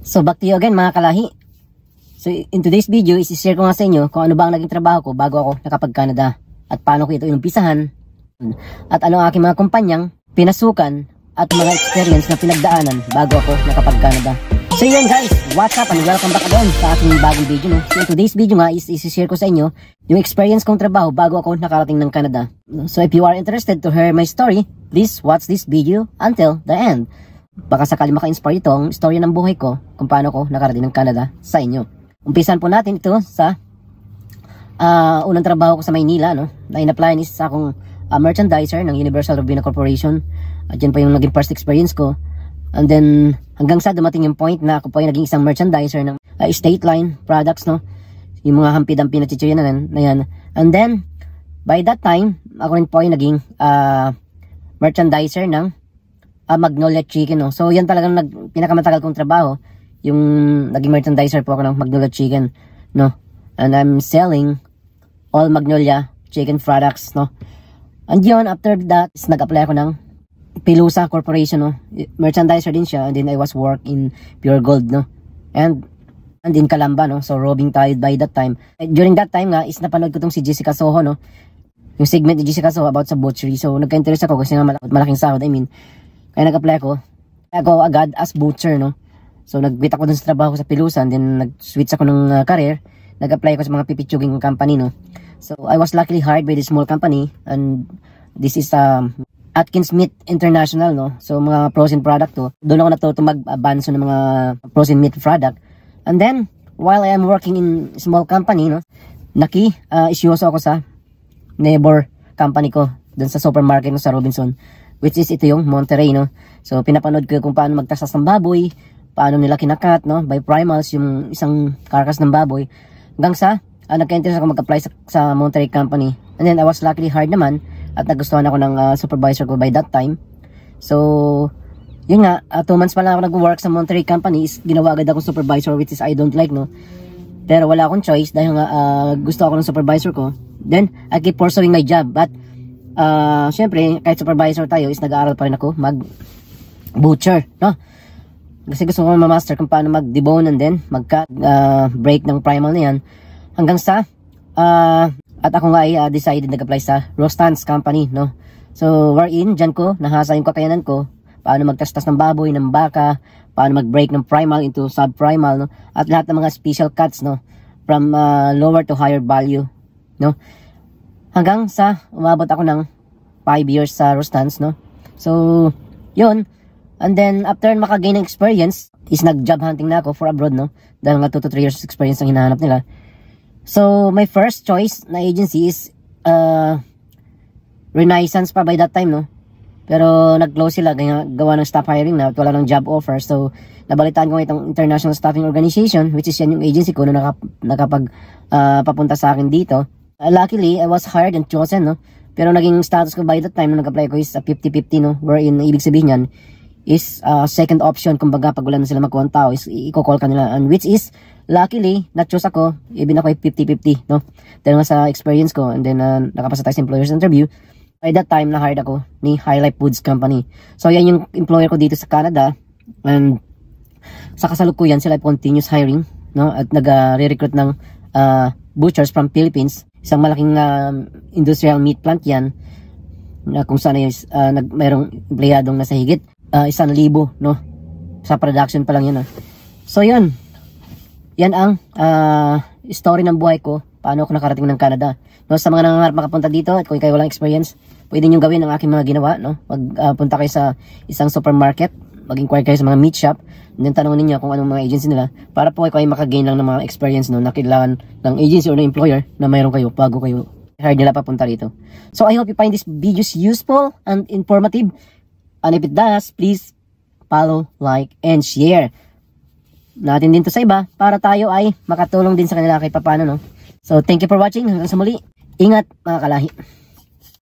So back to you again mga kalahi. So in today's video, isi-share ko nga sa inyo kung ano ba ang naging trabaho ko bago ako nakapag-Canada at paano ko ito inumpisahan at ano ang aking mga kumpanyang pinasukan at mga experience na pinagdaanan bago ako nakapag-Canada. So yun guys, what's up and welcome back again sa aking bagong video. No? So in today's video nga is isi-share ko sa inyo yung experience kong trabaho bago ako nakarating ng Canada. So if you are interested to hear my story, please watch this video until the end. Baka sakali maka-inspire ito ang istorya ng buhay ko kung paano ko nakarating ng Canada sa inyo. Umpisan po natin ito sa unang trabaho ko sa Maynila, no? Na in-applyan is sa akong merchandiser ng Universal Robina Corporation. At yan pa yung naging first experience ko. And then hanggang sa dumating yung point na ako po ay naging isang merchandiser ng State Line products, no? Yung mga hampi-dampi na chichirya na yan. And then by that time, ako rin po ay naging merchandiser ng Magnolia Chicken, no? So yan talagang pinakamatagal kong trabaho, yung naging merchandiser po ako ng Magnolia Chicken, no? And I'm selling all Magnolia Chicken products, no? And yun, after that, nag-apply ako ng Pilusa Corporation, no? Merchandiser din siya, and then I was work in Pure Gold, no? And in Calamba, no? So robbing tayo by that time. During that time nga, is napanood ko tong si Jessica Soho, no? Yung segment ni Jessica Soho about sa butchery. So nagka-interest ako kasi nga malaking sahod, I mean. Kaya nag-apply ako agad as butcher, no? So nag-quit ako dun sa trabaho sa Pilusa, and then nag-switch ako ng career. Nag-apply ako sa mga pipitsuging company, no? So I was luckily hired by this small company, and this is Atkins Meat International, no? So mga frozen product to. Doon ako natuto mag-banso ng mga frozen meat product. And then while I am working in small company, no, isyoso ako sa neighbor company ko dun sa supermarket, no, sa Robinson, which is ito yung Monterey, no? So pinapanood ko kung paano magtasas ng baboy, paano nila kinakat, no, by primals yung isang karkas ng baboy, hanggang sa nagka-interest ako mag-apply sa Monterey company. And then I was luckily hired naman at nagustuhan ako ng supervisor ko by that time. So yun nga, 2 months pa lang ako nag-work sa Monterey company, is ginawa agad akong supervisor, which is I don't like, no? Pero wala akong choice dahil nga gusto ako ng supervisor ko. Then I keep pursuing my job, but syempre kahit supervisor tayo is nag-aaral pa rin ako mag-butcher, no? Kasi gusto ko ma-master kung paano mag-debone and then mag-cut, break ng primal na yan. Hanggang sa at ako nga ay decided nag-apply sa Rostans Company, no? So wherein dyan ko nahasa yung kakayanan ko, paano magtastas ng baboy, ng baka, paano mag-break ng primal into sub-primal, no? At lahat ng mga special cuts, no? From lower to higher value, no? Hanggang sa umabot ako ng 5 years sa Rostans, no? So yun. And then after makagain ng experience is nag-job hunting na ako for abroad, no? Dahil nga 2 to 3 years experience ang hinahanap nila. So my first choice na agency is Renaissance pa by that time, no? Pero nag-close sila, gawa ng staff hiring na at wala ng job offer. So nabalitaan ko itong International Staffing Organization, which is yan yung agency ko na nakapag papunta sa akin dito. Luckily I was hired and chosen, no? Pero naging status ko by that time na nag-apply ko is 50-50, no? Wherein ibig sabihin yan is second option, kumbaga pag wala na sila makuha ang tao is i-call ka nila, and which is luckily na-choose ako, even ako ay 50-50, no? Dahil nga sa experience ko, and then nakapasa tayo sa employer's interview. By that time na-hired ako ni High Life Foods Company. So yan yung employer ko dito sa Canada, and sa kasalukuyan sila ay continuous hiring, no? At nag-re-recruit ng butchers from Philippines, isang malaking industrial meat plant yan, na kung saan ay mayroong empleyadong nasa higit 1,000, no? Sa production pa lang yan, So yun, yan ang story ng buhay ko, paano ako nakarating ng Canada, no? Sa mga nangangarap makapunta dito at kung kayo walang experience, pwede nyo gawin ang aking mga ginawa, no? Magpunta kayo sa isang supermarket, mag-inquire kayo sa mga meat shop, and then tanongin niyo kung anong mga agency nila, para po kayo makagain lang ng mga experience, no, na kailangan ng agency or ng employer na mayroon kayo bago kayo hire nila papunta rito. So I hope you find this videos useful and informative. And if it does, please follow, like, and share natin din to sa iba para tayo ay makatulong din sa kanila kahit paano, no? So thank you for watching. Hanggang sa muli. Ingat mga kalahi.